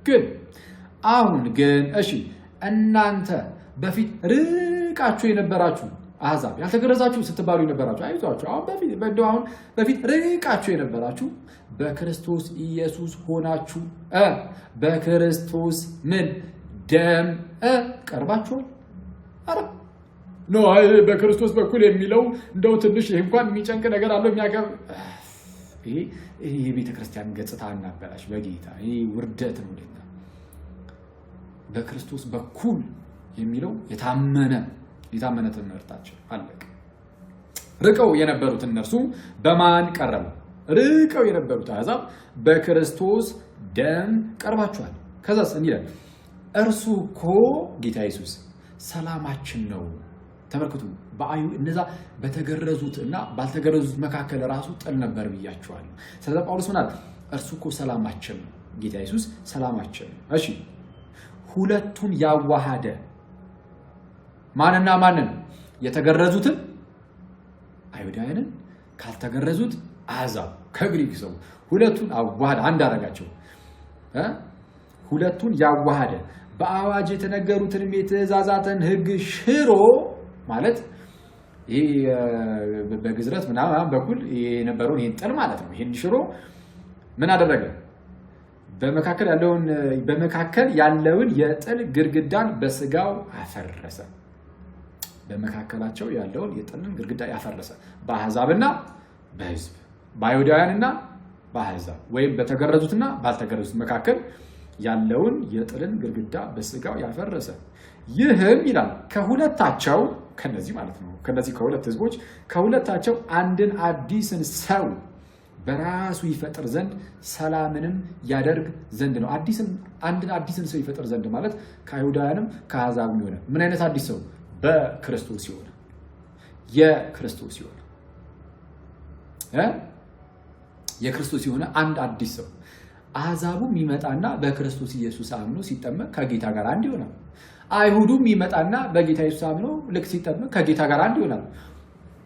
ግን አሁን ግን እሺ እናንተ በፊት ርቃችሁ የነበራችሁ አሕዛብ ያልተገረዛችሁ ስትባሉ የነበራችሁ አይዟችሁ አሁን በፊት ርቃችሁ የነበራችሁ በክርስቶስ ኢየሱስ ሆናችሁ በክርስቶስ ምን ደም ቀርባችኋል። አረ ኖ በክርስቶስ በኩል የሚለው እንደው ትንሽ እንኳን የሚጨንቅ ነገር አለው የሚያቀብ ይሄ ቤተክርስቲያን ገጽታ እናበላሽ በጌታ ይሄ ውርደት ነው። በክርስቶስ በኩል የሚለው የታመነ ትምህርታችን አለቀ። ርቀው የነበሩት እነርሱ በማን ቀረቡ? ርቀው የነበሩት አሕዛብ በክርስቶስ ደም ቀርባችኋል። ከዛስ እንዲላል እርሱ እኮ ጌታ ኢየሱስ ሰላማችን ነው። ተመልከቱ እነዛ በተገረዙት እና ባልተገረዙት መካከል ራሱ ጥል ነበር ብያቸዋለሁ። ስለዚህ ጳውሎስ ምን አለ? እርሱ እኮ ሰላማችን ነው። ጌታ ኢየሱስ ሰላማችን ነው። እሺ ሁለቱን ያዋሃደ ማንና ማንን? የተገረዙትን አይሁዳውያንን ካልተገረዙት አሕዛብ ከግሪክ ሰው ሁለቱን አዋሃደ፣ አንድ አደረጋቸው። ሁለቱን ያዋሃደ በአዋጅ የተነገሩትንም የትእዛዛትን ሕግ ሽሮ ማለት ይሄ በግዝረት ምናምን በኩል የነበረውን ይሄን ጥል ማለት ነው። ይሄን ሽሮ ምን አደረገ? በመካከል ያለውን የጥል ግድግዳን በስጋው አፈረሰ። በመካከላቸው ያለውን የጥልን ግድግዳ ያፈረሰ በአሕዛብና በሕዝብ በአይሁዳውያንና በአሕዛብ ወይም በተገረዙትና ባልተገረዙት መካከል ያለውን የጥልን ግድግዳ በስጋው ያፈረሰ። ይህም ይላል ከሁለታቸው ከነዚህ ማለት ነው ከነዚህ ከሁለት ሕዝቦች ከሁለታቸው አንድን አዲስን ሰው በራሱ ይፈጥር ዘንድ ሰላምንም ያደርግ ዘንድ ነው። አንድን አዲስን ሰው ይፈጥር ዘንድ ማለት ከአይሁዳውያንም ከአሕዛብም የሆነ ምን አይነት አዲስ ሰው? በክርስቶስ የሆነ የክርስቶስ የሆነ አንድ አዲስ ሰው። አሕዛቡም ይመጣና በክርስቶስ ኢየሱስ አምኖ ሲጠመቅ ከጌታ ጋር አንድ ይሆናል። አይሁዱም ይመጣና በጌታ ኢየሱስ አምኖ ልክ ሲጠመቅ ከጌታ ጋር አንድ ይሆናል።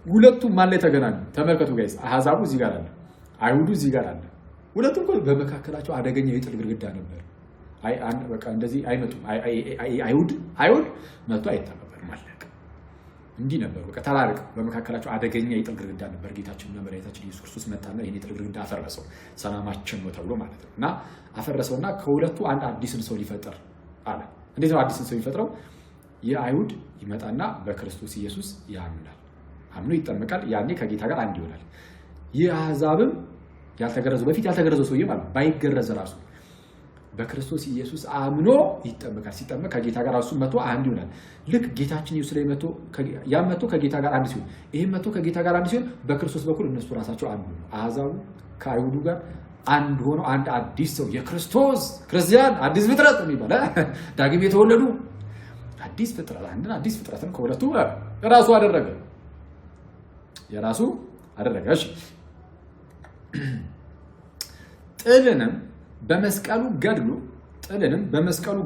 ሁለቱም ማን ላይ ተገናኙ? ተመልከቱ ጋይስ፣ አሕዛቡ እዚህ ጋር አለ፣ አይሁዱ እዚህ ጋር አለ። ሁለቱም በመካከላቸው አደገኛ የጥል ግድግዳ ነበር። በቃ እንደዚህ አይመጡም። አይሁድ መጥቶ አይተባበርም ማለት እንዲህ ነበር። በቃ ተራርቀው በመካከላቸው አደገኛ የጥል ግድግዳ ነበር። ጌታችንና መድኃኒታችን ኢየሱስ ክርስቶስ መጣና ይሄን የጥል ግድግዳ አፈረሰው። ሰላማችን ነው ተብሎ ማለት ነው። እና አፈረሰውና ከሁለቱ አንድ አዲስን ሰው ሊፈጥር አለ። እንዴት ነው አዲስን ሰው የሚፈጥረው? የአይሁድ ይመጣና በክርስቶስ ኢየሱስ ያምናል፣ አምኖ ይጠመቃል። ያኔ ከጌታ ጋር አንድ ይሆናል። የአሕዛብም ያልተገረዘው በፊት ያልተገረዘው ሰውዬ ማለት ባይገረዝ ራሱ በክርስቶስ ኢየሱስ አምኖ ይጠመቃል። ሲጠመቅ ከጌታ ጋር እሱ መጥቶ አንድ ይሆናል። ልክ ጌታችን ኢየሱስ ላይ መጥቶ ከጌታ ጋር አንድ ሲሆን ይሄም መጥቶ ከጌታ ጋር አንድ ሲሆን በክርስቶስ በኩል እነሱ ራሳቸው አንድ ነው። አሕዛቡ ከአይሁዱ ጋር አንድ ሆኖ አንድ አዲስ ሰው የክርስቶስ ክርስቲያን አዲስ ፍጥረት የሚባል ዳግም የተወለዱ አዲስ ፍጥረት አንድን አዲስ ፍጥረትን ከሁለቱ ራሱ አደረገ የራሱ አደረገ። እሺ ጥልንም በመስቀሉ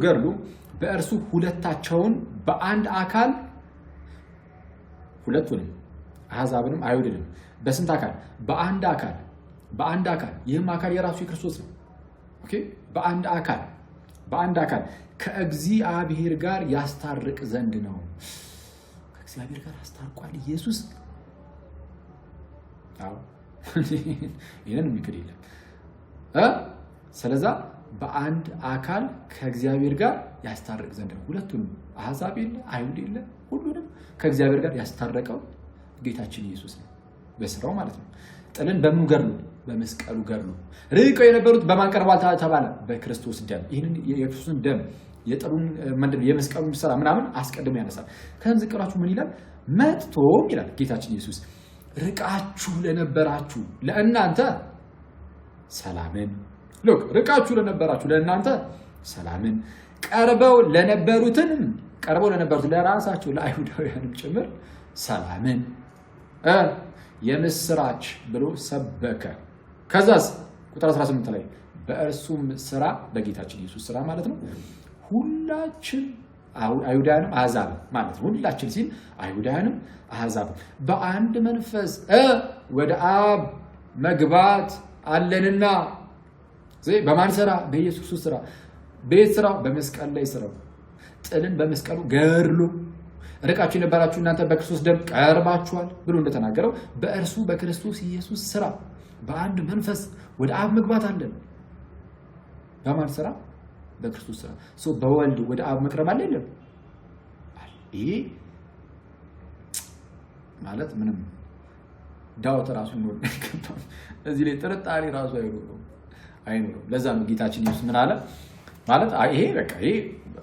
ገድሉ በእርሱ ሁለታቸውን በአንድ አካል ሁለቱንም አሕዛብንም አይሁድንም በስንት አካል? በአንድ አካል ይህም አካል የራሱ የክርስቶስ ነው። ኦኬ በአንድ አካል ከእግዚአብሔር ጋር ያስታርቅ ዘንድ ነው። ከእግዚአብሔር ጋር አስታርቋል ኢየሱስ። አዎ ይሄን የሚክድ የለም። ስለዛ በአንድ አካል ከእግዚአብሔር ጋር ያስታርቅ ዘንድ ነው። ሁለቱንም አሕዛብ የለ አይሁድ የለ ሁሉንም ከእግዚአብሔር ጋር ያስታረቀው ጌታችን ኢየሱስ ነው በስራው ማለት ነው። ጥልን በምኑ ገድሉ? በመስቀሉ ገድሉ። ርቀው የነበሩት በማን ቀርቧል ተባለ? በክርስቶስ ደም። ይህንን የክርስቶስን ደም የጥሉን ምንድነው የመስቀሉን ስራ ምናምን አስቀድሞ ያነሳል። ከዛም ዝቅራችሁ ምን ይላል? መጥቶም ይላል ጌታችን ኢየሱስ ርቃችሁ ለነበራችሁ ለእናንተ ሰላምን ርቃችሁ ለነበራችሁ ለእናንተ ሰላምን ቀርበው ለነበሩት ለራሳቸው ለአይሁዳውያንም ጭምር ሰላምን የምስራች ብሎ ሰበከ። ከዛስ ቁጥር 18 ላይ በእርሱም ስራ በጌታችን ኢየሱስ ስራ ማለት ነው ሁላችን አይሁዳውያንም አሕዛብም ማለት ነው። ሁላችን ሲል አይሁዳውያንም አሕዛብም በአንድ መንፈስ ወደ አብ መግባት አለንና በማን ስራ? በኢየሱስ ስራ። ቤት ስራው በመስቀል ላይ ስራው ጥልን በመስቀሉ ገርሉ ርቃችሁ የነበራችሁ እናንተ በክርስቶስ ደም ቀርባችኋል ብሎ እንደተናገረው በእርሱ በክርስቶስ ኢየሱስ ስራ በአንድ መንፈስ ወደ አብ መግባት አለን። በማን ስራ? በክርስቶስ ስራ። በወልድ ወደ አብ መቅረብ አለ የለም? ይሄ ማለት ምንም ዳውት ራሱ ነው አይገባም። እዚህ ላይ ጥርጣሬ ራሱ አይኖርም። ለዛ ነው ጌታችን ኢየሱስ ምን አለ ማለት ይሄ በቃ ይሄ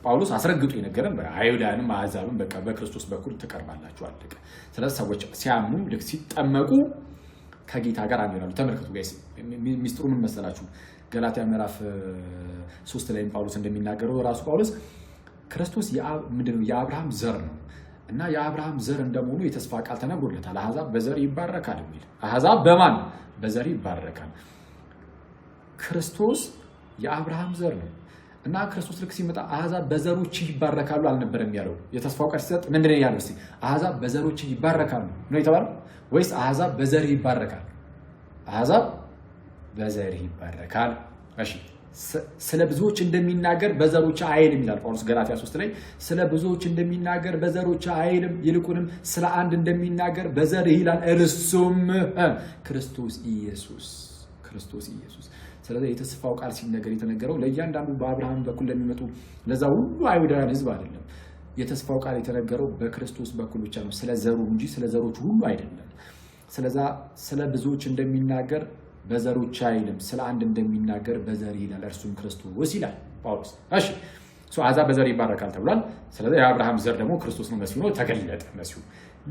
ጳውሎስ አስረግጦ የነገረን አይሁዳንም አሕዛብም በቃ በክርስቶስ በኩል ተቀርባላችሁ አለቀ። ስለዚህ ሰዎች ሲያምኑ ልክ ሲጠመቁ ከጌታ ጋር አንድ ይሆናሉ። ተመልከቱ ጋይስ ሚስጥሩ ምን መሰላችሁ? ገላትያ ምዕራፍ 3 ላይ ጳውሎስ እንደሚናገረው ራሱ ጳውሎስ ክርስቶስ የአብርሃም ዘር ነው እና የአብርሃም ዘር እንደመሆኑ የተስፋ ቃል ተነግሮለታል። አሕዛብ በዘር ይባረካል የሚል አሕዛብ በማን በዘር ይባረካል። ክርስቶስ የአብርሃም ዘር ነው እና ክርስቶስ ልክ ሲመጣ አሕዛብ በዘሮች ይባረካሉ አልነበረም ያለው? የተስፋው ቃል ሲሰጥ ምንድነው ያለው? እስቲ አሕዛብ በዘሮች ይባረካሉ ነው የተባለው ወይስ አሕዛብ በዘር ይባረካል? አሕዛብ በዘር ይባረካል። እሺ ስለ ብዙዎች እንደሚናገር በዘሮች አይልም ይላል ጳውሎስ ገላትያ 3 ላይ። ስለ ብዙዎች እንደሚናገር በዘሮች አይልም፣ ይልቁንም ስለ አንድ እንደሚናገር በዘር ይላል፣ እርሱም ክርስቶስ ኢየሱስ። ስለዚህ የተስፋው ቃል ሲነገር የተነገረው ለእያንዳንዱ በአብርሃም በኩል ለሚመጡ ለዛ ሁሉ አይሁዳውያን ሕዝብ አይደለም። የተስፋው ቃል የተነገረው በክርስቶስ በኩል ብቻ ነው፣ ስለ ዘሩ እንጂ ስለ ዘሮች ሁሉ አይደለም። ስለዛ ስለ ብዙዎች እንደሚናገር በዘሮች አይልም፣ ስለ አንድ እንደሚናገር በዘር ይላል፣ እርሱም ክርስቶስ ይላል ጳውሎስ። እሺ አሕዛብ በዘር ይባረካል ተብሏል። ስለዚህ የአብርሃም ዘር ደግሞ ክርስቶስ ነው፣ መሲሁ ነው፣ ተገለጠ። መሲሁ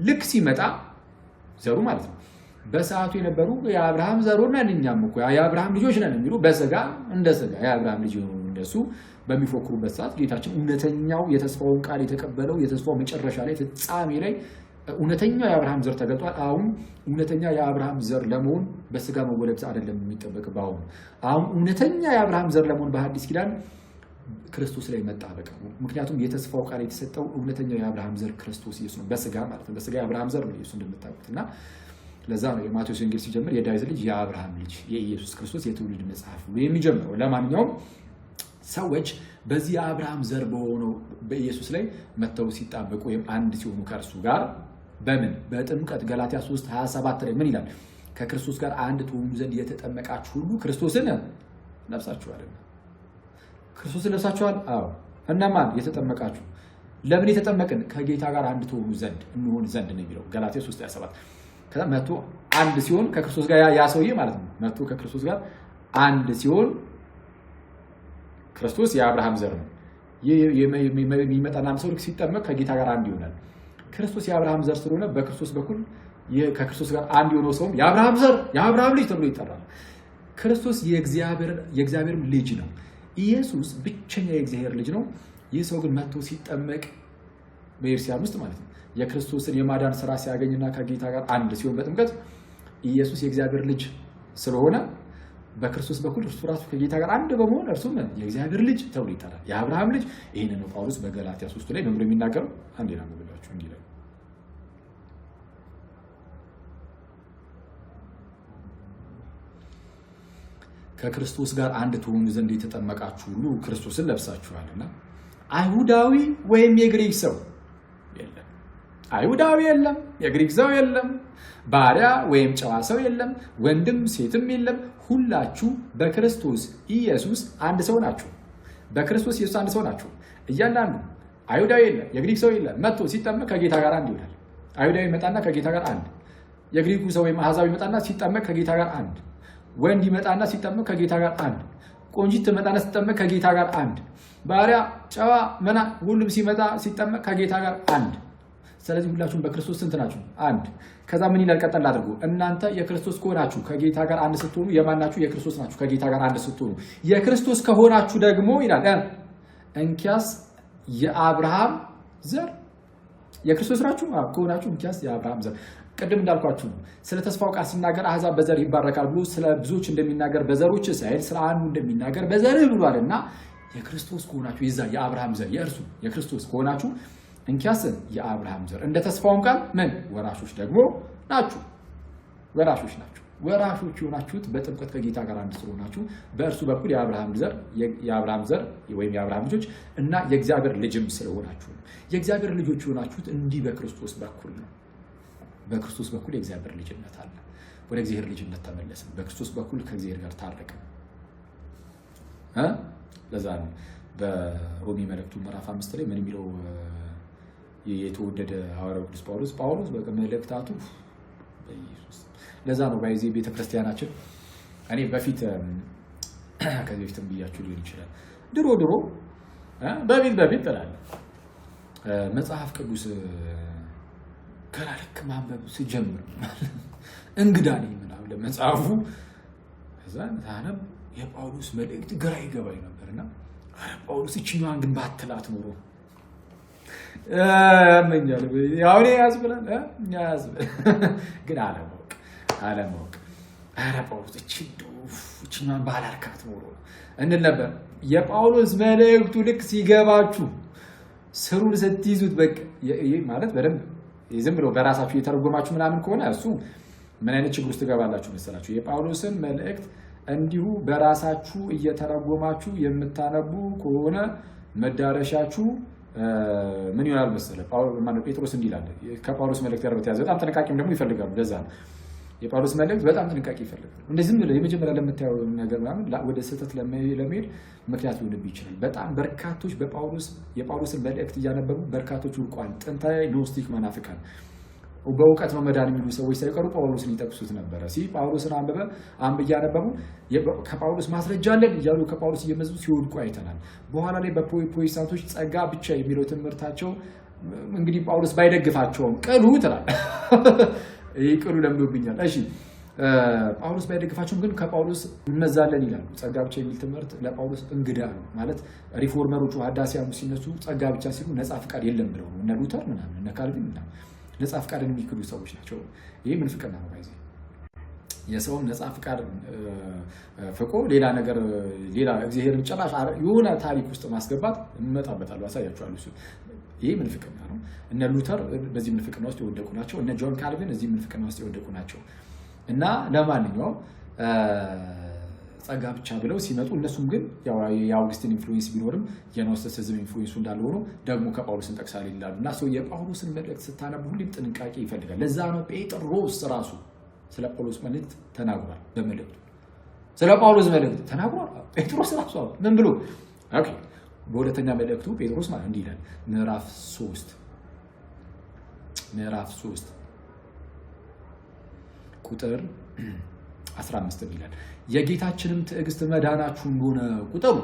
ልክ ሲመጣ ዘሩ ማለት ነው። በሰዓቱ የነበሩ የአብርሃም ዘሮች ነን እኛም እኮ የአብርሃም ልጆች ነን የሚሉ በስጋ እንደ ስጋ የአብርሃም ልጅ የሆኑ እንደሱ በሚፎክሩበት ሰዓት ጌታችን እውነተኛው የተስፋውን ቃል የተቀበለው የተስፋው መጨረሻ ላይ ፍጻሜ ላይ እውነተኛው የአብርሃም ዘር ተገልጧል። አሁን እውነተኛ የአብርሃም ዘር ለመሆን በስጋ መወለድ አይደለም የሚጠበቅብህ። አሁን እውነተኛ የአብርሃም ዘር ለመሆን በሐዲስ ኪዳን ክርስቶስ ላይ መጣበቅ ነው። ምክንያቱም የተስፋው ቃል የተሰጠው እውነተኛው የአብርሃም ዘር ክርስቶስ ኢየሱስ ነው። በስጋ ማለት ነው። በስጋ የአብርሃም ዘር ነው ኢየሱስ እንደምታውቁት እና ለዛ ነው የማቴዎስ ወንጌል ሲጀምር የዳዊት ልጅ የአብርሃም ልጅ የኢየሱስ ክርስቶስ የትውልድ መጽሐፍ ነው የሚጀምረው። ለማንኛውም ሰዎች በዚህ የአብርሃም ዘር በሆነው በኢየሱስ ላይ መተው ሲጣበቁ ወይም አንድ ሲሆኑ ከእርሱ ጋር በምን በጥምቀት ገላትያ 3:27 ላይ ምን ይላል? ከክርስቶስ ጋር አንድ ትሆኑ ዘንድ የተጠመቃችሁ ሁሉ ክርስቶስን ለብሳችኋል። ክርስቶስን ለብሳችኋል። አዎ። እነማን የተጠመቃችሁ? ለምን የተጠመቅን? ከጌታ ጋር አንድ ትሆኑ ዘንድ እንሆን ዘንድ ነው የሚለው ገላትያ 3:27። ከዛ መቶ አንድ ሲሆን ከክርስቶስ ጋር ያ ሰውዬ ማለት ነው መቶ ከክርስቶስ ጋር አንድ ሲሆን ክርስቶስ የአብርሃም ዘር ነው። የሚመጣና ሰው ልክ ሲጠመቅ ከጌታ ጋር አንድ ይሆናል። ክርስቶስ የአብርሃም ዘር ስለሆነ በክርስቶስ በኩል ከክርስቶስ ጋር አንድ የሆነው ሰው የአብርሃም ዘር የአብርሃም ልጅ ተብሎ ይጠራል። ክርስቶስ የእግዚአብሔር ልጅ ነው። ኢየሱስ ብቸኛ የእግዚአብሔር ልጅ ነው። ይህ ሰው ግን መጥቶ ሲጠመቅ በኤርሲያን ውስጥ ማለት ነው የክርስቶስን የማዳን ስራ ሲያገኝና ከጌታ ጋር አንድ ሲሆን በጥምቀት ኢየሱስ የእግዚአብሔር ልጅ ስለሆነ በክርስቶስ በኩል እርሱ ራሱ ከጌታ ጋር አንድ በመሆን እርሱም የእግዚአብሔር ልጅ ተብሎ ይጠራል። የአብርሃም ልጅ። ይህንን ነው ጳውሎስ በገላትያ 3 ላይ ምን የሚናገረው? አንዴ ነው ብላችሁ እንዲህ ላይ ከክርስቶስ ጋር አንድ ትሆኑ ዘንድ የተጠመቃችሁ ሁሉ ክርስቶስን ለብሳችኋልና አይሁዳዊ ወይም የግሪክ ሰው የለም፣ አይሁዳዊ የለም፣ የግሪክ ሰው የለም፣ ባሪያ ወይም ጨዋ ሰው የለም፣ ወንድም ሴትም የለም፣ ሁላችሁ በክርስቶስ ኢየሱስ አንድ ሰው ናችሁ። በክርስቶስ ኢየሱስ አንድ ሰው ናችሁ። እያንዳንዱ አይሁዳዊ የለም፣ የግሪክ ሰው የለም። መጥቶ ሲጠመቅ ከጌታ ጋር አንድ ይሆናል። አይሁዳዊ ይመጣና ከጌታ ጋር አንድ፣ የግሪኩ ሰው ወይም አሕዛብ ይመጣና ሲጠመቅ ከጌታ ጋር አንድ፣ ወንድ ይመጣና ሲጠመቅ ከጌታ ጋር አንድ፣ ቆንጂት ትመጣና ሲጠመቅ ከጌታ ጋር አንድ፣ ባሪያ ጨዋ መና ሁሉም ሲመጣ ሲጠመቅ ከጌታ ጋር አንድ። ስለዚህ ሁላችሁም በክርስቶስ ስንት ናችሁ? አንድ። ከዛ ምን ይላል? ቀጠል አድርጎ እናንተ የክርስቶስ ከሆናችሁ ከጌታ ጋር አንድ ስትሆኑ የማናችሁ? የክርስቶስ ናችሁ። ከጌታ ጋር አንድ ስትሆኑ የክርስቶስ ከሆናችሁ ደግሞ ይላል እንኪያስ የአብርሃም ዘር የክርስቶስ ናችሁ ከሆናችሁ እንኪያስ የአብርሃም ዘር። ቅድም እንዳልኳችሁ ነው። ስለ ተስፋው ቃል ሲናገር አሕዛብ በዘር ይባረካል ብሎ ስለ ብዙዎች እንደሚናገር በዘሮች ሳይል ስለ አንዱ እንደሚናገር በዘርህ ብሏልና የክርስቶስ ከሆናችሁ የዛ የአብርሃም ዘር የእርሱ የክርስቶስ ከሆናችሁ እንኪያስ የአብርሃም ዘር እንደ ተስፋውም ቃል ምን ወራሾች ደግሞ ናችሁ። ወራሾች ናችሁ። ወራሾች የሆናችሁት በጥምቀት ከጌታ ጋር አንድ ስለሆናችሁ በእርሱ በኩል የአብርሃም ዘር ወይም የአብርሃም ልጆች እና የእግዚአብሔር ልጅም ስለሆናችሁ ነው። የእግዚአብሔር ልጆች የሆናችሁት እንዲህ በክርስቶስ በኩል ነው። በክርስቶስ በኩል የእግዚአብሔር ልጅነት አለ። ወደ እግዚአብሔር ልጅነት ተመለስን። በክርስቶስ በኩል ከእግዚአብሔር ጋር ታረቅን። ለዛ ነው በሮሜ መልእክቱ ምዕራፍ 5 ላይ ምን የሚለው የተወደደ ሐዋርያው ቅዱስ ጳውሎስ በመልእክታቱ በኢየሱስ ለዛ ነው ባይዜ ቤተክርስቲያናችን እኔ በፊት ከዚህ በፊትም ብያችሁ ሊሆን ይችላል ድሮ በፊት ተላለ መጽሐፍ ቅዱስ ከላልክ ማንበብ ሲጀምር እንግዳ ነኝ ምናምን ለመጽሐፉ ከዛን ታነብ የጳውሎስ መልእክት ግራ ይገባኝ ነበርና ጳውሎስ እቺኛዋን ግን ባትላት ኖሮ አመኛለሁ ያውኔ ያዝብላል ግን አለማወቅ አረ ጳውሎስ እቺኛዋን ባላርካት ኖሮ እንል ነበር። የጳውሎስ መልእክቱ ልክ ሲገባችሁ ስሩን ስትይዙት በቃ ማለት በደንብ ዝም ብሎ በራሳችሁ እየተረጎማችሁ ምናምን ከሆነ እሱ ምን አይነት ችግር ውስጥ ትገባላችሁ መሰላችሁ? የጳውሎስን መልእክት እንዲሁ በራሳችሁ እየተረጎማችሁ የምታነቡ ከሆነ መዳረሻችሁ ምን ይሆናል መሰለህ? ጴጥሮስ እንዲህ ይላል ከጳውሎስ መልእክት ጋር በተያያዘ በጣም ጥንቃቄም ደግሞ ይፈልጋሉ። ለዛ ነው የጳውሎስ መልእክት በጣም ጥንቃቄ ይፈልጋል። እንደዚህ ዝም ብለህ የመጀመሪያ ለምታየው ነገር ምናምን ወደ ስህተት ለመሄድ ምክንያት ሊሆንብህ ይችላል። በጣም በርካቶች የጳውሎስን መልእክት እያነበቡ በርካቶች ውልቋል። ጥንታዊ ኖስቲክ መናፍቃን በእውቀት ነው መዳን የሚሉ ሰዎች ሳይቀሩ ጳውሎስን ይጠቅሱት ነበረ። ጳውሎስን እያነበቡ ከጳውሎስ ማስረጃ አለን እያሉ ከጳውሎስ እየመዙ ሲወድቁ አይተናል። በኋላ ላይ በፕሮቴስታንቶች ጸጋ ብቻ የሚለው ትምህርታቸው እንግዲህ ጳውሎስ ባይደግፋቸውም ቅሉ ትላል ይህ ቅሉ ለምዶብኛል። እሺ ጳውሎስ ባይደግፋቸውም ግን ከጳውሎስ እንመዛለን ይላሉ። ጸጋ ብቻ የሚል ትምህርት ለጳውሎስ እንግዳ ነው ማለት ሪፎርመሮቹ ሐዳሲያኑ ሲነሱ ጸጋ ብቻ ሲሉ ነፃ ፍቃድ የለም ብለው ነው። እነ ሉተር ምናምን እነ ካልቪን ምናምን ነፃ ፍቃድን የሚክዱ ሰዎች ናቸው። ይህ ምንፍቅና ነው። ባይዜ የሰውም ነፃ ፍቃድ ፍቆ ሌላ ነገር ሌላ እግዚአብሔርን ጭራሽ የሆነ ታሪክ ውስጥ ማስገባት እንመጣበታለሁ፣ አሳያችኋለሁ። እሱ ይህ ምንፍቅና ነው። እነ ሉተር በዚህ ምንፍቅና ውስጥ የወደቁ ናቸው። እነ ጆን ካልቪን እዚህ ምንፍቅና ውስጥ የወደቁ ናቸው። እና ለማንኛውም ጸጋ ብቻ ብለው ሲመጡ እነሱም ግን የአውግስቲን ኢንፍሉዌንስ ቢኖርም የኖስቲሲዝም ኢንፍሉዌንሱ እንዳለ ሆኖ ደግሞ ከጳውሎስን ጠቅሳል ይላሉ። እና ሰው የጳውሎስን መልእክት ስታነቡ ሁሌም ጥንቃቄ ይፈልጋል። ለዛ ነው ጴጥሮስ ራሱ ስለ ጳውሎስ መልእክት ተናግሯል። በመልእክቱ ስለ ጳውሎስ መልእክት ተናግሯል ጴጥሮስ ራሱ ምን ብሎ ኦኬ በሁለተኛ መልእክቱ ጴጥሮስ ማለት እንዲህ ይላል ምዕራፍ 3 ቁጥር 15 ይላል የጌታችንም ትዕግስት መዳናችሁ እንደሆነ ቁጠሩ።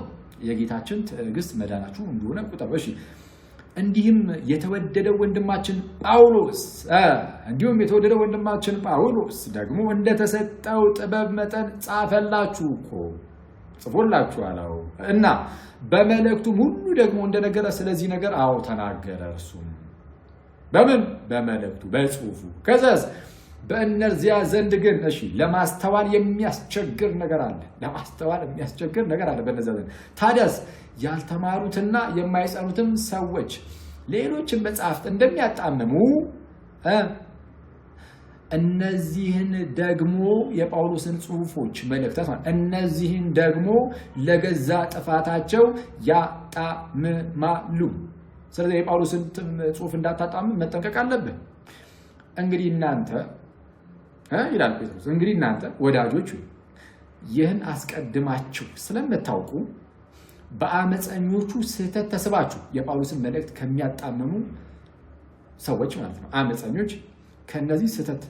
የጌታችን ትዕግስት መዳናችሁ እንደሆነ ቁጠሩ። እሺ እንዲሁም የተወደደ ወንድማችን ጳውሎስ ደግሞ እንደተሰጠው ጥበብ መጠን ጻፈላችሁ እኮ ጽፎላችኋል። እና በመልእክቱም ሁሉ ደግሞ እንደነገረ ስለዚህ ነገር ተናገረ። እርሱም በምን በመልእክቱ በጽሁፉ ከዛስ በእነዚያ ዘንድ ግን ለማስተዋል የሚያስቸግር ነገር አለ። በእነዚያ ዘንድ ታዲያስ ያልተማሩትና የማይጸኑትም ሰዎች ሌሎችን መጽሐፍት እንደሚያጣምሙ እነዚህን ደግሞ የጳውሎስን ጽሁፎች መልእክታት እነዚህን ደግሞ ለገዛ ጥፋታቸው ያጣምማሉ። ስለዚህ የጳውሎስን ጽሁፍ እንዳታጣምም መጠንቀቅ አለብህ። እንግዲህ እናንተ ይላል ጴጥሮስ እንግዲህ እናንተ ወዳጆች ይህን አስቀድማችሁ ስለምታውቁ በአመፀኞቹ ስህተት ተስባችሁ የጳውሎስን መልእክት ከሚያጣምሙ ሰዎች ማለት ነው። አመፀኞች ከነዚህ ስህተት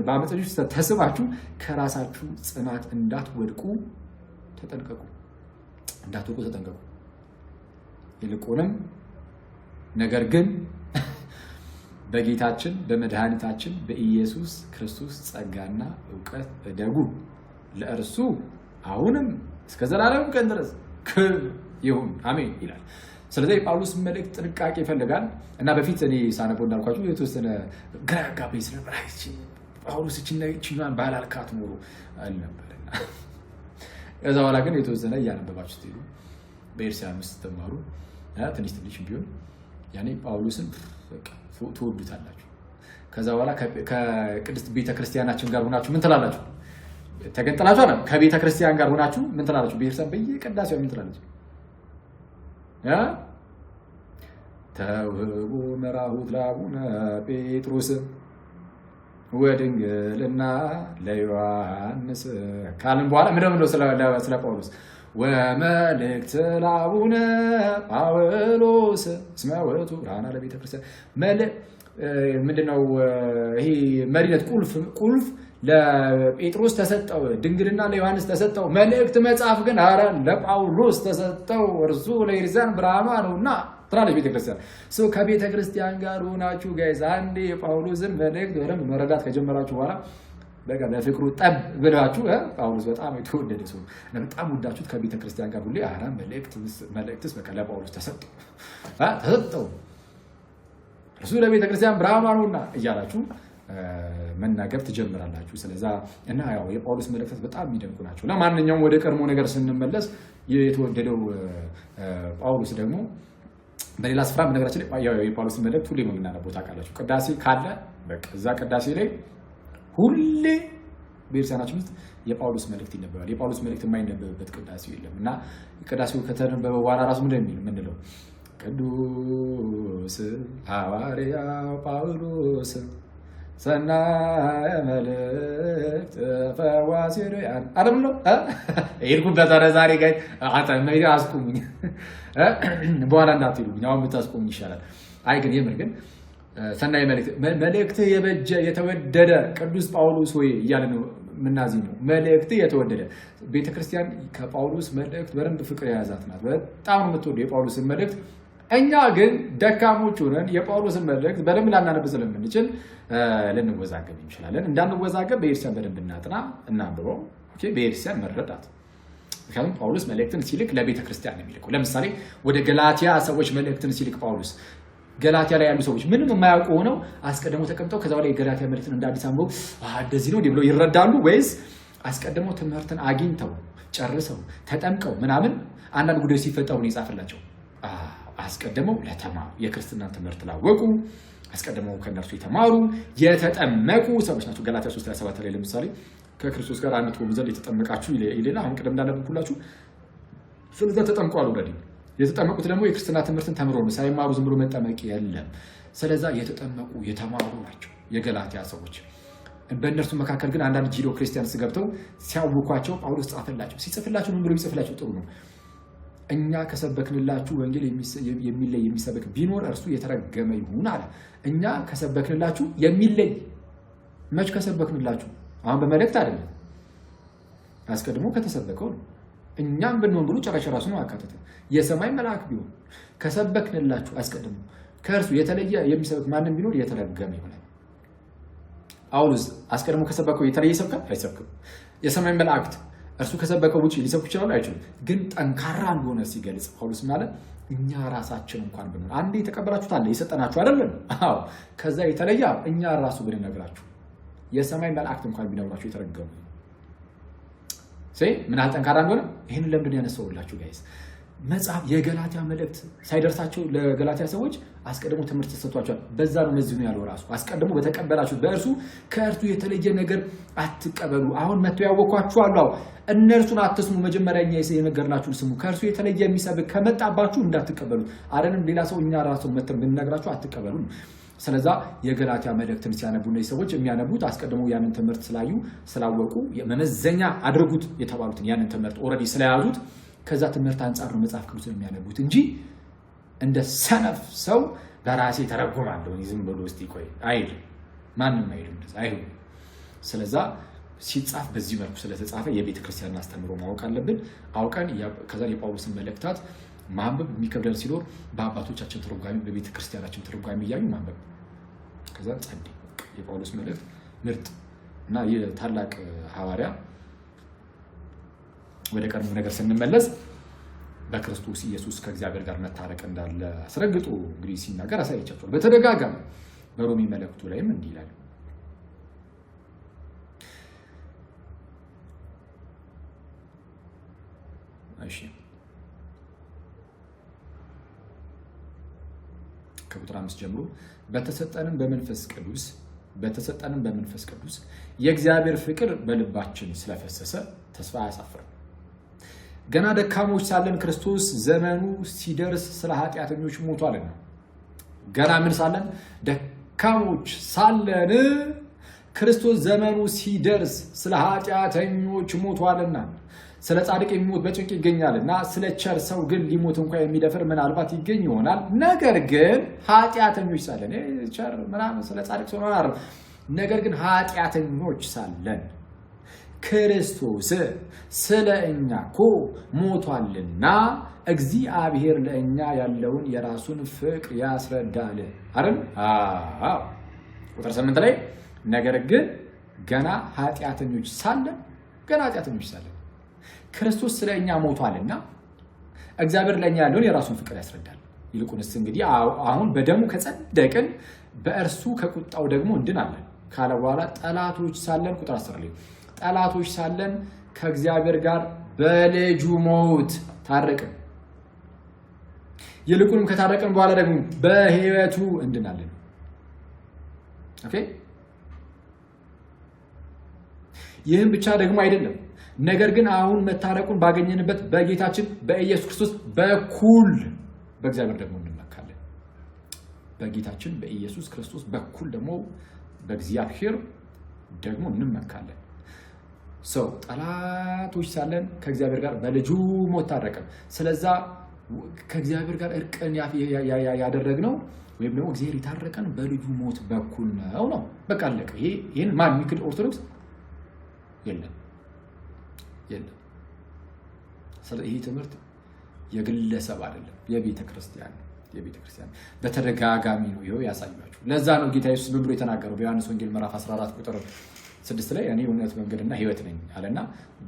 በአመፀኞች ስህተት ተስባችሁ ከራሳችሁ ጽናት እንዳትወድቁ ተጠንቀቁ። ይልቁንም ነገር ግን በጌታችን በመድኃኒታችን በኢየሱስ ክርስቶስ ጸጋና ዕውቀት እደጉ፣ ለእርሱ አሁንም እስከ ዘላለም ቀን ድረስ ክብር ይሁን አሜን ይላል። ስለዚህ የጳውሎስ መልእክት ጥንቃቄ ይፈልጋል። እና በፊት እኔ ሳነበው እንዳልኳችሁ የተወሰነ ግራ ያጋባኝ ስለነበር ጳውሎስ እቺኛን ባላልካት ኖሮ አልነበረና ከዛ በኋላ ግን የተወሰነ እያነበባችሁ ስትሄዱ በኤርሲያን ውስጥ ስትማሩ ትንሽ ቢሆን ያኔ ጳውሎስን በቃ ትወዱታላችሁ። ከዛ በኋላ ከቅድስት ቤተክርስቲያናችን ጋር ሆናችሁ ምን ትላላችሁ? ተገንጥላችሁ አለ ከቤተክርስቲያን ጋር ሆናችሁ ምን ትላላችሁ? ቤተክርስቲያን በየቅዳሴው ምን ትላለች? ተውህቡ መራሁት ለአቡነ ጴጥሮስ ወድንግልና ለዮሐንስ ካልን በኋላ ምንድነው ነው ስለ ጳውሎስ ወመልእክት ለአቡነ ጳውሎስ እስመ ውእቱ ብርሃነ ለቤተክርስቲያን ምንድነው ይሄ መሪነት ቁልፍ ለጴጥሮስ ተሰጠው፣ ድንግልና ለዮሐንስ ተሰጠው፣ መልእክት መጽሐፍ ግን አረ ለጳውሎስ ተሰጠው፣ እርሱ ለኢርዛን ብርሃኗ ነውና ትላለች ቤተክርስቲያን። ከቤተክርስቲያን ጋር ሆናችሁ ጋይስ አንዴ የጳውሎስን መልእክት በደንብ መረዳት ከጀመራችሁ በኋላ በቃ ለፍቅሩ ጠብ ብላችሁ ጳውሎስ በጣም የተወደደ ሰው በጣም ወዳችሁት ከቤተክርስቲያን ጋር ሁሌ አረ መልእክትስ በቃ ለጳውሎስ ተሰጠው እርሱ ለቤተክርስቲያን ብርሃኗ ነውና እያላችሁ መናገር ትጀምራላችሁ። ስለዛ እና ያው የጳውሎስ መልእክታት በጣም የሚደንቁ ናቸው። እና ማንኛውም ወደ ቀድሞ ነገር ስንመለስ የተወደደው ጳውሎስ ደግሞ በሌላ ስፍራ በነገራችን ላይ የጳውሎስ መልእክት ሁሌ ነው የምናነበው ታውቃላችሁ። ቅዳሴ ካለ በቃ እዛ ቅዳሴ ላይ ሁሌ በቤተክርስቲያናችን ውስጥ የጳውሎስ መልእክት ይነበባል። የጳውሎስ መልእክት የማይነበብበት ቅዳሴ የለም። እና ቅዳሴው ከተነበበ በኋላ ራሱ ምንድነው ቅዱስ ሐዋርያው ጳውሎስ ሰናየ መልእክት ፈዋሲ ያን አረምሎ ይርኩበት አረ ዛሬ ጋር አጣመይ አስቁሙኝ በኋላ እንዳትሉኝ አሁን ብታስቁሙኝ ይሻላል። አይ ግን የምር ግን ሰናየ መልእክት የበጀ የተወደደ ቅዱስ ጳውሎስ ሆይ እያለ ነው ምናዚህ ነው መልእክት የተወደደ ቤተክርስቲያን ከጳውሎስ መልእክት በደንብ ፍቅር የያዛት ናት። በጣም ነው የምትወደው የጳውሎስን መልእክት። እኛ ግን ደካሞች ሆነን የጳውሎስን መልእክት በደንብ ላናነብ ስለምንችል ልንወዛገብ እንችላለን። እንዳንወዛገብ በቤተክርስቲያን በደንብ እናንብበው። ኦኬ በቤተክርስቲያን መረዳት። ምክንያቱም ጳውሎስ መልእክትን ሲልክ ለቤተክርስቲያን ነው የሚልከው። ለምሳሌ ወደ ገላትያ ሰዎች መልእክትን ሲልክ ጳውሎስ ገላትያ ላይ ያሉ ሰዎች ምንም የማያውቁ ሆነው አስቀድመው ተቀምጠው ከዛ በኋላ የገላትያ መልእክትን እንደ አዲስ አንብበው እንደዚህ ነው ብለው ይረዳሉ ወይስ አስቀድመው ትምህርትን አግኝተው ጨርሰው ተጠምቀው ምናምን አንዳንድ ጉዳዮች ሲፈጠሩ ነው የጻፈላቸው? አስቀድመው ለተማሩ የክርስትና ትምህርት ላወቁ አስቀድመው ከነርሱ የተማሩ የተጠመቁ ሰዎች ናቸው። ገላትያ 3:27 ላይ ለምሳሌ ከክርስቶስ ጋር አንድ ትሆኑ ዘንድ የተጠመቃችሁ ይልና አሁን ቀደም እንዳነበብኩላችሁ ስለዛ ተጠምቀዋል። ኦልሬዲ የተጠመቁት ደግሞ የክርስትና ትምህርትን ተምሮ ነው፣ ሳይማሩ ዝም ብሎ መጠመቅ የለም። ስለዛ የተጠመቁ የተማሩ ናቸው የገላትያ ሰዎች። በእነርሱ መካከል ግን አንዳንድ ጂዶ ክርስቲያንስ ገብተው ሲያውኳቸው ጳውሎስ ጻፈላቸው። ሲጽፍላቸው ምን ብሎ ቢጽፍላቸው ጥሩ ነው? እኛ ከሰበክንላችሁ ወንጌል የሚለይ የሚሰበክ ቢኖር እርሱ የተረገመ ይሁን አለ። እኛ ከሰበክንላችሁ የሚለይ መች ከሰበክንላችሁ? አሁን በመልእክት አይደለም፣ አስቀድሞ ከተሰበከው ነው። እኛም ብንሆን ብሎ ጨራሽ ራሱ ነው አካተተ። የሰማይ መልአክ ቢሆን ከሰበክንላችሁ አስቀድሞ ከእርሱ የተለየ የሚሰበክ ማንም ቢኖር የተረገመ ይሆናል። ጳውሎስ አስቀድሞ ከሰበከው የተለየ ይሰብካል? አይሰብክም። የሰማይ መላእክት እርሱ ከሰበከው ውጪ ሊሰብኩ ይችላሉ? አይችሉም። ግን ጠንካራ እንደሆነ ሲገልጽ ጳውሎስ ማለት እኛ ራሳችን እንኳን ብንሆን አንዴ የተቀበላችሁት አለ የሰጠናችሁ አይደለም? አዎ። ከዛ የተለየ እኛ ራሱ ብንነግራችሁ የሰማይ መላእክት እንኳን ቢነግራችሁ የተረገሙ ምን ያህል ጠንካራ እንደሆነ ይህንን ለምንድን ያነሳውላችሁ ጋይስ? መጽሐፍ የገላትያ መልእክት ሳይደርሳቸው ለገላትያ ሰዎች አስቀድሞ ትምህርት ተሰጥቷቸዋል። በዛ ነው እነዚህ ነው ያለው ራሱ አስቀድሞ በተቀበላችሁት በእርሱ ከእርሱ የተለየ ነገር አትቀበሉ። አሁን መጥተው ያወኳችሁ አሉ። እነርሱን አትስሙ፣ መጀመሪያ እኛ የነገርናችሁን ስሙ። ከእርሱ የተለየ የሚሰብክ ከመጣባችሁ እንዳትቀበሉት አይደለም። ሌላ ሰው እኛ ራሱ መጥተን ብንነግራችሁ አትቀበሉ። ስለዛ የገላትያ መልእክትን ሲያነቡ እነዚህ ሰዎች የሚያነቡት አስቀድሞ ያንን ትምህርት ስላዩ ስላወቁ መመዘኛ አድርጉት የተባሉትን ያንን ትምህርት ኦልሬዲ ስለያዙት ከዛ ትምህርት አንጻር ነው መጽሐፍ ቅዱስን የሚያነቡት እንጂ እንደ ሰነፍ ሰው በራሴ ተረጉማለሁ ዝም ብሎ እስቲ ቆይ አይል ማንም አይልም አይሁን። ስለዛ ሲጻፍ በዚህ መልኩ ስለተጻፈ የቤተክርስቲያን አስተምሮ ማወቅ አለብን። አውቀን ከዛ የጳውሎስን መልእክታት ማንበብ የሚከብደን ሲኖር በአባቶቻችን ትርጓሜ በቤተክርስቲያናችን ትርጓሜ እያዩ ማንበብ። ከዛ ጸድ የጳውሎስ መልእክት ምርጥ እና የታላቅ ሐዋርያ ወደ ቀድሞ ነገር ስንመለስ በክርስቶስ ኢየሱስ ከእግዚአብሔር ጋር መታረቅ እንዳለ አስረግጦ እንግዲህ ሲናገር አሳይቻችኋል በተደጋጋሚ። በሮሜ መልእክቱ ላይም እንዲህ ይላል። እሺ ከቁጥር 5 ጀምሮ በተሰጠንም በመንፈስ ቅዱስ በተሰጠንም በመንፈስ ቅዱስ የእግዚአብሔር ፍቅር በልባችን ስለፈሰሰ ተስፋ አያሳፍርም። ገና ደካሞች ሳለን ክርስቶስ ዘመኑ ሲደርስ ስለ ኃጢአተኞች ሞቷልና። ገና ምን ሳለን? ደካሞች ሳለን ክርስቶስ ዘመኑ ሲደርስ ስለ ኃጢአተኞች ሞቷልና። ስለ ጻድቅ የሚሞት በጭንቅ ይገኛልና፣ ስለ ቸር ሰው ግን ሊሞት እንኳን የሚደፍር ምናልባት ይገኝ ይሆናል። ነገር ግን ኃጢአተኞች ሳለን ቸር ምናምን ስለ ጻድቅ ሰው ነው አይደል? ነገር ግን ኃጢአተኞች ሳለን ክርስቶስ ስለ እኛ እኮ ሞቷልና እግዚአብሔር ለእኛ ያለውን የራሱን ፍቅር ያስረዳል አይደል? አዎ ቁጥር 8 ላይ ነገር ግን ገና ኃጢአተኞች ሳለን ክርስቶስ ስለ እኛ ሞቷልና እግዚአብሔር ለእኛ ያለውን የራሱን ፍቅር ያስረዳል። ይልቁንስ እንግዲህ አሁን በደሙ ከጸደቅን በእርሱ ከቁጣው ደግሞ እንድናለን ካለ በኋላ ጠላቶች ሳለን ቁጥር 10 ላይ ጠላቶች ሳለን ከእግዚአብሔር ጋር በልጁ ሞት ታረቅን። ይልቁንም ከታረቅን በኋላ ደግሞ በሕይወቱ እንድናለን። ኦኬ ይህም ብቻ ደግሞ አይደለም፣ ነገር ግን አሁን መታረቁን ባገኘንበት በጌታችን በኢየሱስ ክርስቶስ በኩል በእግዚአብሔር ደግሞ እንመካለን። በጌታችን በኢየሱስ ክርስቶስ በኩል ደግሞ በእግዚአብሔር ደግሞ እንመካለን። ሰው ጠላቶች ሳለን ከእግዚአብሔር ጋር በልጁ ሞት ታረቅን። ስለዛ ከእግዚአብሔር ጋር እርቅን ያደረግነው ወይም ደግሞ እግዚአብሔር የታረቀን በልጁ ሞት በኩል ነው። በቃ አለቀ። ይሄን ማን የሚክድ ኦርቶዶክስ የለም። ስለዚህ ይሄ ትምህርት የግለሰብ አይደለም፣ የቤተ ክርስቲያን በተደጋጋሚ ነው ይሄው ያሳያችሁ። ለዛ ነው ጌታ ኢየሱስ ብሎ የተናገረው በዮሐንስ ወንጌል ምዕራፍ 14 ቁጥር 6 ላይ እኔ እውነት መንገድና ሕይወት ነኝ አለና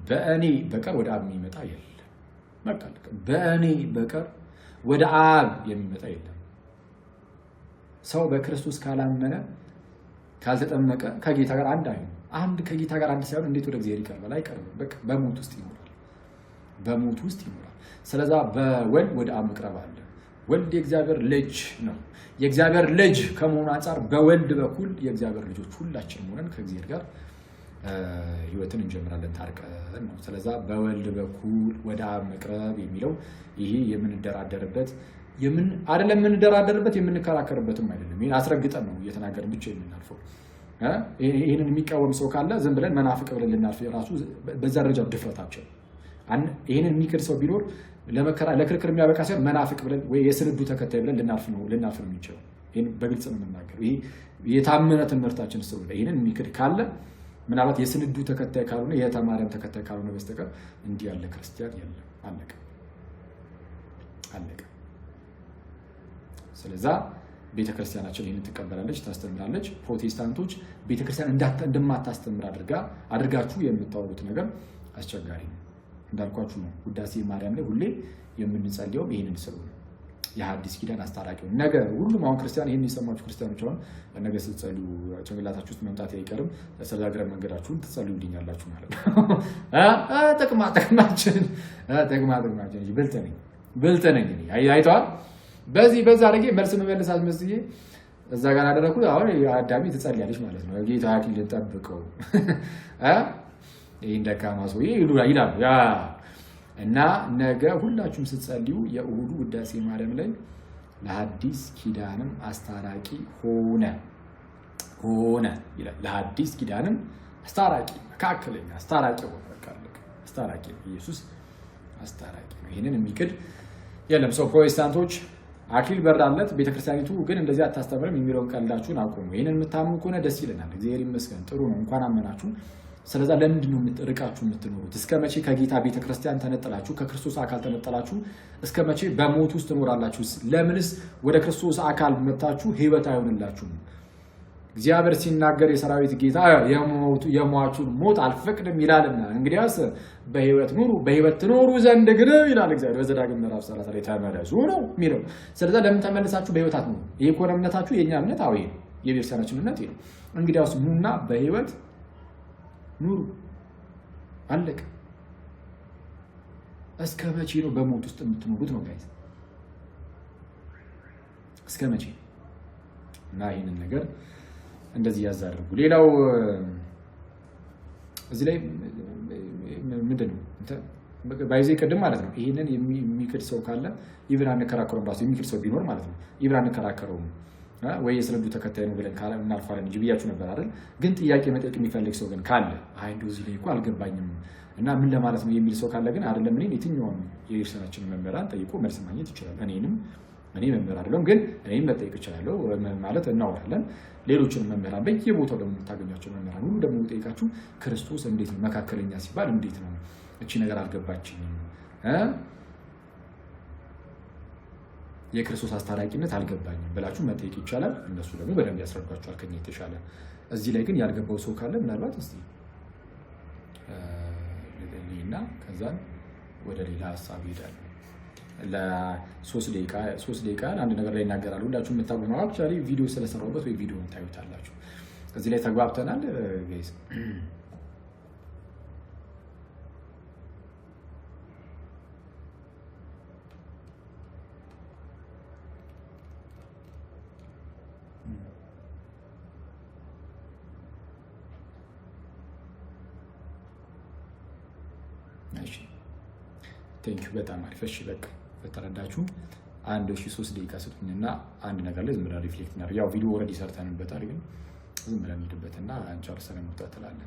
በእኔ በቀር ወደ አብ የሚመጣ የለም። በቃ በእኔ በቀር ወደ አብ የሚመጣ የለም። ሰው በክርስቶስ ካላመነ ካልተጠመቀ ከጌታ ጋር አንድ አይሆንም። አንድ ከጌታ ጋር አንድ ሳይሆን እንዴት ወደ እግዚአብሔር ይቀርባል? አይቀርብም። በቃ በሞት ውስጥ ይኖራል። ስለዛ በወልድ ወደ አብ መቅረብ አለ። ወልድ የእግዚአብሔር ልጅ ነው። የእግዚአብሔር ልጅ ከመሆኑ አንጻር በወልድ በኩል የእግዚአብሔር ልጆች ሁላችን ሆነን ከእግዚአብሔር ጋር ሕይወትን እንጀምራለን ታርቀን ነው። ስለዛ በወልድ በኩል ወደ አብ መቅረብ የሚለው ይሄ የምንደራደርበት የምንከራከርበትም አይደለም። ይሄን አስረግጠን ነው እየተናገርን ብቻ የምናልፈው። ይሄንን የሚቃወም ሰው ካለ ዝም ብለን መናፍቅ ብለን ልናልፍ ራሱ በዛ ደረጃ ድፍረታቸው። ይሄንን የሚክድ ሰው ቢኖር ለክርክር የሚያበቃ ሳይሆን መናፍቅ ብለን ወይ የስንዱ ተከታይ ብለን ልናልፍ ነው የሚችለው። ይሄን በግልጽ ነው የምናገረው። ይሄ የታመነ ትምህርታችን ስለሆነ ይሄንን የሚክድ ካለ ምናልባት የስንዱ ተከታይ ካልሆነ የተማሪያም ተከታይ ካልሆነ በስተቀር እንዲህ ያለ ክርስቲያን የለም። አለቀ። ስለዛ ቤተክርስቲያናችን ይህንን ትቀበላለች፣ ታስተምራለች። ፕሮቴስታንቶች ቤተክርስቲያን እንደማታስተምር አድርጋችሁ የምታወሩት ነገር አስቸጋሪ ነው። እንዳልኳችሁ ነው። ውዳሴ ማርያም ላይ ሁሌ የምንጸልየው ይህንን ስለሆነ የሐዲስ ኪዳን አስታራቂ ነው። ነገ ሁሉም አሁን ክርስቲያን ይህን የሰማችሁ ክርስቲያኖች አሁን ነገ ስትጸልዩ ጭንቅላታችሁ ውስጥ መምጣት አይቀርም። ስለዛግረ መንገዳችሁን ትጸልዩልኛላችሁ ማለት ነው። ጥቅማችን ብልጥ ነኝ አይተዋል። በዛ አድርጌ መልስ መመለስ አስመስዬ እዛ ጋር አደረኩት። አሁን አዳሚ ትጸልያለች ማለት ነው። ጌታ አክሊልን ጠብቀው ይህን ደካማ ሰውዬ ይላሉ እና ነገ ሁላችሁም ስትጸልዩ የእሁዱ ውዳሴ ማርያም ላይ ለሐዲስ ኪዳንም አስታራቂ ሆነ ይላል። ለሐዲስ ኪዳንም አስታራቂ መካከለኛ አስታራቂ ሆነ። አስታራቂ ኢየሱስ አስታራቂ ነው። ይህንን የሚክድ የለም። ሰው ፕሮቴስታንቶች አክሊል በራለት ቤተክርስቲያኒቱ ግን እንደዚህ አታስተምርም የሚለውን ቀልዳችሁን አቁሙ። ይህንን የምታምኑ ከሆነ ደስ ይለናል። እግዚአብሔር ይመስገን፣ ጥሩ ነው። እንኳን አመናችሁ። ስለዛ ለምንድን ነው ርቃችሁ የምትኖሩት? እስከ መቼ ከጌታ ቤተክርስቲያን ተነጠላችሁ? ከክርስቶስ አካል ተነጠላችሁ? እስከ መቼ በሞት ውስጥ ትኖራላችሁ? ለምንስ ወደ ክርስቶስ አካል መጣችሁ ሕይወት አይሆንላችሁም? እግዚአብሔር ሲናገር የሰራዊት ጌታ የሟቹን ሞት አልፈቅድም ይላልና እንግዲያስ በሕይወት ኑሩ፣ በሕይወት ትኖሩ ዘንድ ግን ይላል እግዚአብሔር በዘዳግም ምዕራፍ 30 ላይ ተመለሱ ነው የሚለው። ስለዛ ለምን ተመልሳችሁ በሕይወት አትኖሩ? ይሄ ከሆነ እምነታችሁ የኛ እምነት አዎ ይሄ የቤተክርስቲያናችን እምነት ይሄ ነው። እንግዲያውስ ኑና በሕይወት ኑሩ። አለቀ። እስከ መቼ ነው በሞት ውስጥ የምትኖሩት ነው ጋይስ? እስከ መቼ? እና ይህንን ነገር እንደዚህ ያዛርጉ። ሌላው እዚህ ላይ ምንድነው ባይዜ ቀደም ማለት ነው ይሄንን የሚክድ ሰው ካለ ኢብራ አንከራከረውም ራሱ የሚክድ ሰው ቢኖር ማለት ነው ኢብራ አንከራከረውም ወይ የስለዱ ተከታይ ነው ብለን ካለ እናልፋለን እንጂ ብያችሁ ነበር አይደል? ግን ጥያቄ መጠየቅ የሚፈልግ ሰው ግን ካለ አይ እንደው እዚህ ላይ እኮ አልገባኝም እና ምን ለማለት ነው የሚል ሰው ካለ ግን አይደለም እኔን የትኛውም የኢርሰናችን መምህራን ጠይቆ መልስ ማግኘት ይችላል። እኔ መምህር አይደለም ግን እኔም መጠየቅ እችላለሁ ማለት እናወራለን። ሌሎችን መምህራን በየቦታው ደግሞ የምታገኟቸው መምህራን ሁሉ ደግሞ ጠይቃችሁ ክርስቶስ እንዴት ነው መካከለኛ ሲባል እንዴት ነው እቺ ነገር አልገባችኝም የክርስቶስ አስታራቂነት አልገባኝም ብላችሁ መጠየቅ ይቻላል። እነሱ ደግሞ በደንብ ያስረዷቸዋል ከኛ የተሻለ። እዚህ ላይ ግን ያልገባው ሰው ካለ ምናልባት እስቲ ለሌላ ከዛን ወደ ሌላ ሐሳብ ይሄዳል። ለ3 ደቂቃ አንድ ነገር ላይ ይናገራሉ። ሁላችሁም የምታውቁት ነው። አክቹአሊ ቪዲዮ ስለሰራሁበት ወይ ቪዲዮውን ታዩታላችሁ። እዚህ ላይ ተግባብተናል ጋይስ? ቴንክ ዩ በጣም አሪፍ። እሺ በቃ ከተረዳችሁ 3 ደቂቃ ስጡኝና አንድ ነገር ላይ ዝም ብለን ሪፍሌክት እናድርግ። ያው ቪዲዮ ኦልሬዲ ሰርተንበታል ግን ዝም ብለን እንሂድበትና አንጨርሰን እንወጣለን።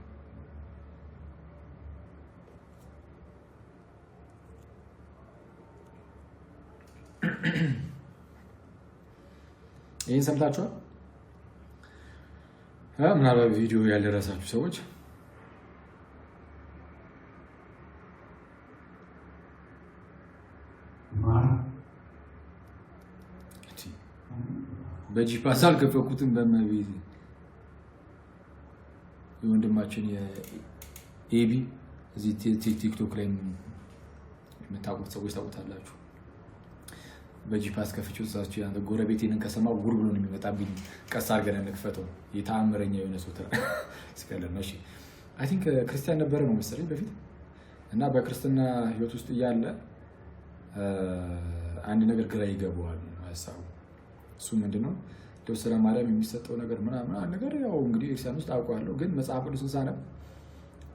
ይህን ሰምታችኋል? ምናልባት ቪዲዮ ያልደረሳችሁ ሰዎች በጂፓስ አልከፈኩትም። በመቤት የወንድማችን የኤቢ እዚህ ቲክቶክ ላይ የምታውቁት ሰዎች ታውቁታላችሁ። በጂፓስ ከፍቼው እዛችሁ ያንተ ጎረቤቴን ከሰማ ጉር ብሎ ነው የሚመጣብኝ። ቀስ አድርገን እንክፈተው። የተአምረኛ የሆነ ሰው እስከለም እሺ አይ ቲንክ ክርስቲያን ነበረ ነው መሰለኝ በፊት እና በክርስትና ህይወት ውስጥ እያለ አንድ ነገር ግራ ይገባዋል ሐሳቡ። እሱ ምንድነው እንደው ስለ ማርያም የሚሰጠው ነገር ምናምን ነገር ያው እንግዲህ ክርስቲያን ውስጥ አውቀዋለሁ ግን መጽሐፍ ቅዱስን ሳነብ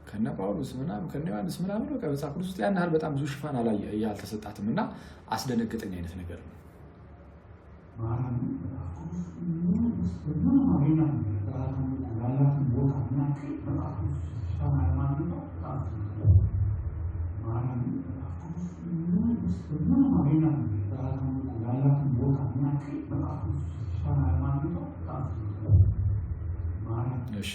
ከነ ጳውሎስ ምናምን ከነ ዮሐንስ ምናምን በቃ መጽሐፍ ቅዱስ ውስጥ ያን ያህል በጣም ብዙ ሽፋን ያልተሰጣትም እና አስደነገጠኝ አይነት ነገር ነው። እሺ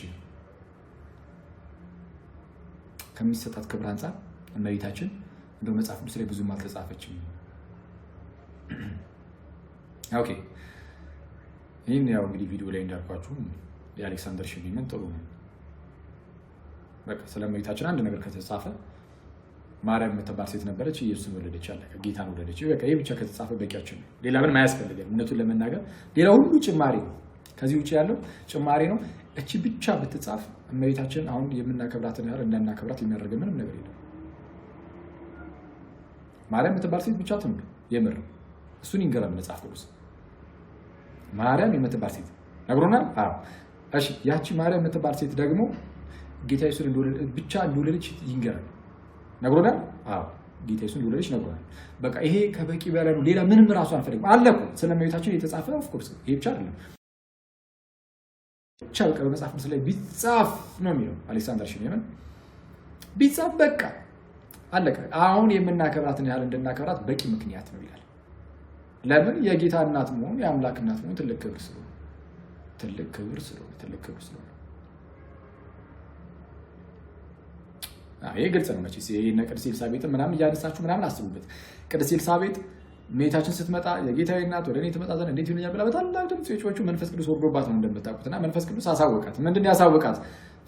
ከሚሰጣት ክብር አንፃር እመቤታችን እንደው መጽሐፍ ቅዱስ ላይ ብዙም አልተጻፈችም። ኦኬ ይሄን ያው እንግዲህ ቪዲዮ ላይ እንዳልኳችሁ የአሌክሳንደር ሽሊመን ጥሩ ነው። በቃ ስለ እመቤታችን አንድ ነገር ከተጻፈ ማርያም የምትባል ሴት ነበረች፣ ኢየሱስን ወለደች፣ አለቀ። ጌታን ወለደች። በቃ ይሄ ብቻ ከተጻፈ በቂያችን ነው። ሌላ ምንም አያስፈልግም። እውነቱን ለመናገር ሌላ ሁሉ ጭማሪ ነው። ከዚህ ውጪ ያለው ጭማሪ ነው። እቺ ብቻ ብትጻፍ እመቤታችን አሁን የምናከብራትን ያህል እንዳናከብራት የሚያደርግ ምንም ነገር የለም። ማርያም የምትባል ሴት ብቻ ትኑር የምር እሱን ይንገረን መጽሐፍ ቅዱስ። ማርያም የምትባል ሴት ነግሮናል። አዎ እሺ ያቺ ማርያም የምትባል ሴት ደግሞ ጌታ ኢየሱስን ብቻ እንደወለደች ይንገረን ነግሮናል። አዎ ጌታ ኢየሱስን እንደወለደች ነግሮናል። በቃ ይሄ ከበቂ በላይ ነው። ሌላ ምንም ራሱ አንፈልግም። አለ እኮ ስለ እመቤታችን የተጻፈ ኦፍ ኮርስ ይሄ ብቻ አይደለም። ብቻ በቃ በመጽሐፍ ቅዱስ ላይ ቢጻፍ ነው የሚለው አሌክሳንደር ሽሊመን ቢጻፍ በቃ አለቀ። አሁን የምናከብራትን ያህል እንድናከብራት በቂ ምክንያት ነው ይላል። ለምን? የጌታ እናት መሆን የአምላክ እናት መሆን ትልቅ ክብር ስለሆነ ይሄ ግልጽ ነው። መቼስ የነ ቅድስት ኤልሳቤጥን ምናምን እያነሳችሁ ምናምን አስቡበት። ቅድስት ኤልሳቤጥ እመቤታችን ስትመጣ የጌታዬ እናት ወደ እኔ ትመጣ ዘንድ እንዴት ይሆናል ብላ በታላቅ ድምፅ የጮኸችው መንፈስ ቅዱስ ወርዶባት ነው እንደምታውቁትና መንፈስ ቅዱስ አሳወቃት። ምንድን ነው ያሳወቃት?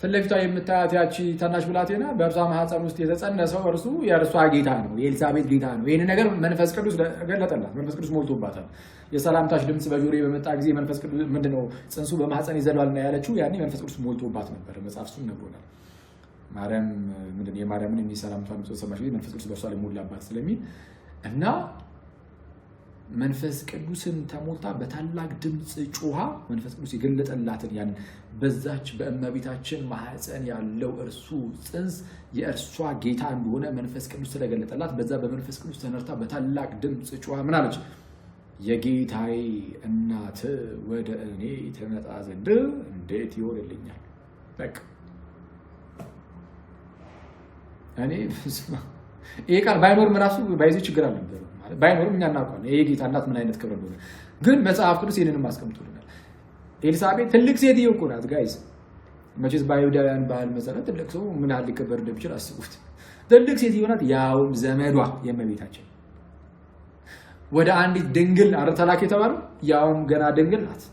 ፊት ለፊቷ የምታያት ያቺ ታናሽ ብላቴና በእርሷ ማህፀን ውስጥ የተጸነሰው እርሱ የእርሷ ጌታ ነው፣ የኤልሳቤጥ ጌታ ነው። ይህን ነገር መንፈስ ቅዱስ ገለጠላት። መንፈስ ቅዱስ ሞልቶባታል። የሰላምታሽ ድምፅ በጆሮዬ በመጣ ጊዜ መንፈስ ቅዱስ ምንድነው ጽንሱ በማህፀን ይዘሏልና ያለችው ያኔ መንፈስ ቅዱስ ሞልቶባት ነበር። መጽሐፍ እሱን ነግሮናል። ማርያም ምንድነው የማርያምን የሚሰላምቷን ድምፅ ሰማሽ ጊዜ መንፈስ ቅዱስ በእርሷ ላይ ሞላባት ስለሚል እና መንፈስ ቅዱስን ተሞልታ በታላቅ ድምጽ ጮሃ መንፈስ ቅዱስ የገለጠላትን ያን በዛች በእመቤታችን ማህፀን ያለው እርሱ ጽንስ የእርሷ ጌታ እንደሆነ መንፈስ ቅዱስ ስለገለጠላት በዛ በመንፈስ ቅዱስ ተነርታ በታላቅ ድምጽ ጮሃ ምን አለች? የጌታዬ እናት ወደ እኔ ትመጣ ዘንድ እንዴት ይሆንልኛል? በቃ እኔ ይሄ ቃል ባይኖርም ራሱ ባይዚ ችግር አልነበረም ማለት ባይኖርም እኛ እናውቃለን ይሄ ጌታ እናት ምን አይነት ክብር እንደሆነ። ግን መጽሐፍ ቅዱስ ይሄንንም አስቀምጦልናል። ኤልሳቤጥ ትልቅ ሴትዮ እኮ ናት ጋይስ። መቼስ በአይሁዳውያን ባህል መሰረት ትልቅ ሰው ምን ያህል ሊከበር እንደሚችል አስቡት። ትልቅ ሴትዮ ናት፣ ያው ዘመዷ የእመቤታችን ወደ አንዲት ድንግል አረተላክ የተባለው ያውም ገና ድንግል ናት።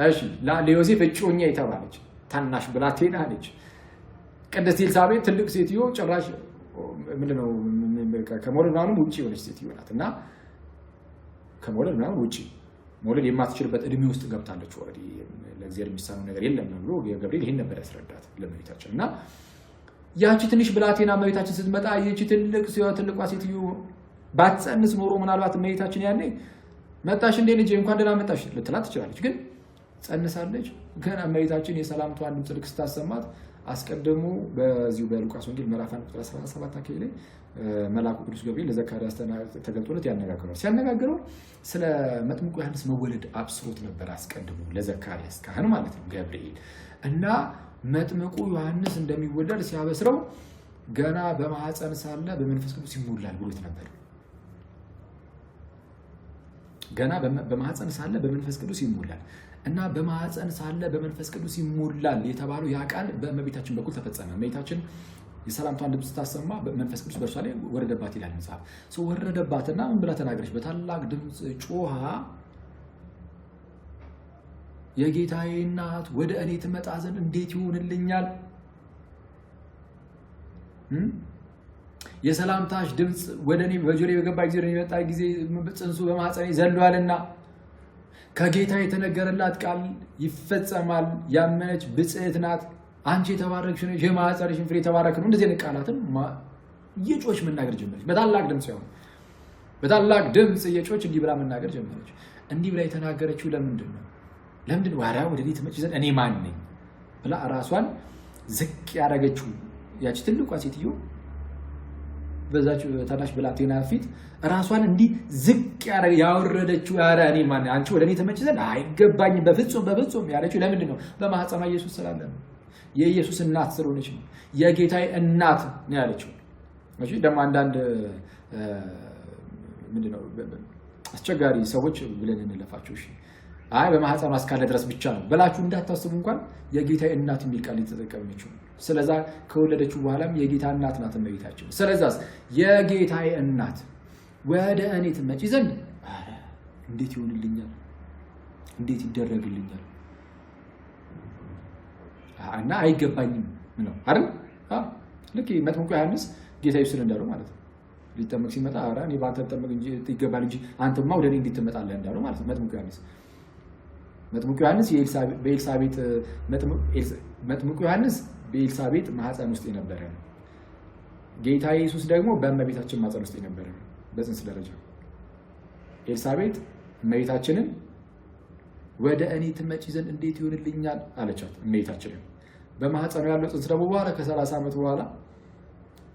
እሺ ለዮሴፍ እጮኛ የተባለች ታናሽ ብላቴና ነች። ቅድስት ኤልሳቤጥ ትልቅ ሴትዮ ጭራሽ ምንድነው ከመውለድ ምናምን ውጪ የሆነች ሴትዮ ናት እና ከመውለድ ምናምን ውጪ መውለድ የማትችልበት እድሜ ውስጥ ገብታለች። ኦልሬዲ ለእግዚአብሔር የሚሳነው ነገር የለም ብሎ ገብርኤል ይሄን ነበር ያስረዳት ለእመቤታችን። እና ያቺ ትንሽ ብላቴና እመቤታችን ስትመጣ ይቺ ትልቋ ሴትዮ ባትጸንስ ኖሮ ምናልባት እመቤታችን ያኔ መጣሽ እንደ ልጄ እንኳን ደህና መጣሽ ልትላት ትችላለች። ግን ጸንሳለች። ገና እመቤታችን የሰላምታዋን ድምፅ ልክ ስታሰማት አስቀድሞ በዚሁ በሉቃስ ወንጌል ምዕራፍ 1:17 አካባቢ ላይ መልአኩ ቅዱስ ገብርኤል ለዘካርያስ ተገልጦለት ያነጋግረዋል። ሲያነጋግረው ስለ መጥምቁ ዮሐንስ መወለድ አብስሮት ነበር አስቀድሞ ለዘካርያስ ካህን ማለት ነው ገብርኤል። እና መጥምቁ ዮሐንስ እንደሚወለድ ሲያበስረው ገና በማህፀን ሳለ በመንፈስ ቅዱስ ይሞላል ብሎት ነበር። ገና በማህፀን ሳለ በመንፈስ ቅዱስ ይሞላል እና በማህፀን ሳለ በመንፈስ ቅዱስ ይሞላል የተባለው ያ ቃል በእመቤታችን በኩል ተፈጸመ። እመቤታችን የሰላምታን ድምፅ ስታሰማ መንፈስ ቅዱስ በእርሷ ላይ ወረደባት ይላል መጽሐፍ። ሰው ወረደባትና ምን ብላ ተናገረች? በታላቅ ድምፅ ጮሃ የጌታዬ እናት ወደ እኔ ትመጣ ዘንድ እንዴት ይሆንልኛል? የሰላምታሽ ድምፅ ወደ እኔ በጆሮዬ በገባ ጊዜ የመጣ ጊዜ ጽንሱ በማህፀኔ ዘሏልና ከጌታ የተነገረላት ቃል ይፈጸማል። ያመነች ብጽዕት ናት። አንቺ የተባረክሽ ነሽ፣ የማህፀንሽን ፍሬ የተባረከ ነው። እንደዚህ አይነት ቃላትን እየጮች መናገር ጀመረች። በታላቅ ድምፅ ያው በታላቅ ድምፅ እየጮች እንዲህ ብላ መናገር ጀመረች። እንዲህ ብላ የተናገረችው ለምንድን ነው? ዋራ ወደ እኔ ትመጪ ዘንድ እኔ ማን ነኝ ብላ ራሷን ዝቅ ያደረገችው ያቺ ትልቋ ሴትዮ በዛች ታናሽ ብላቴና ፊት ራሷን እንዲህ ዝቅ ያወረደችው ያረ እኔ ማን አንቺ ወደ እኔ ትመጪ ዘንድ አይገባኝም በፍጹም ያለችው ለምንድን ነው? በማህፀኗ ኢየሱስ ስላለ ነው። የኢየሱስ እናት ስለሆነች ነው። የጌታዬ እናት ነው ያለችው። እሺ ደግሞ አንዳንድ ምንድነው አስቸጋሪ ሰዎች ብለን እንለፋቸው። እሺ አይ በማህፀኗ እስካለ ድረስ ብቻ ነው በላችሁ እንዳታስቡ እንኳን የጌታዬ እናት የሚል ቃል የተጠቀመችው። ስለዛ ከወለደችው በኋላም የጌታ እናት ናት እመቤታችን። ስለዛስ የጌታዬ እናት ወደ እኔ ትመጪ ዘንድ እንዴት ይሆንልኛል? እንዴት ይደረግልኛል? እና አይገባኝም ነው አይደል? ልክ መጥምቁ ዮሐንስ ጌታ ኢየሱስ እንዳለው ማለት ነው። ሊጠመቅ ሲመጣ እኔ ባንተ ተጠመቅ እንጂ ይገባል እንጂ አንተማ ወደ እኔ እንዴት ትመጣለህ እንዳለው ማለት ነው። መጥምቁ ዮሐንስ በኤልሳቤጥ ማህፀን ውስጥ የነበረ ነው። ጌታ ኢየሱስ ደግሞ በእመቤታችን ማህፀን ውስጥ የነበረ ነው በጽንስ ደረጃ። ኤልሳቤጥ እመቤታችንን ወደ እኔ ትመጪ ዘንድ እንዴት ይሆንልኛል አለቻት። እመቤታችንን በማህፀኑ ያለው ጽንስ ደግሞ በኋላ ከ30 ዓመት በኋላ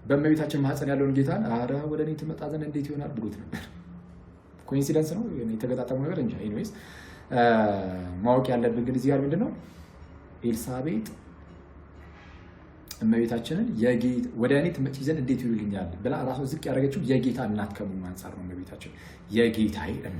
በእመቤታችን ማህፀን ያለውን ጌታን ወደ እኔ ትመጣ ዘንድ እንዴት ይሆናል ብሎት ነበር። ኮኢንሲደንስ ነው የተገጣጠመው ነገር እንጂ ኤኒዌይስ ማወቅ ያለብን ግን እዚህ ጋር ምንድነው ኤልሳቤጥ እመቤታችንን ወደ እኔ ትመጪ ዘንድ እንዴት ይሆንልኛል ብላ ራሷን ዝቅ ያደረገችው የጌታ እናት ከመሆኑ አንፃር ነው። እመቤታችን የጌታዬ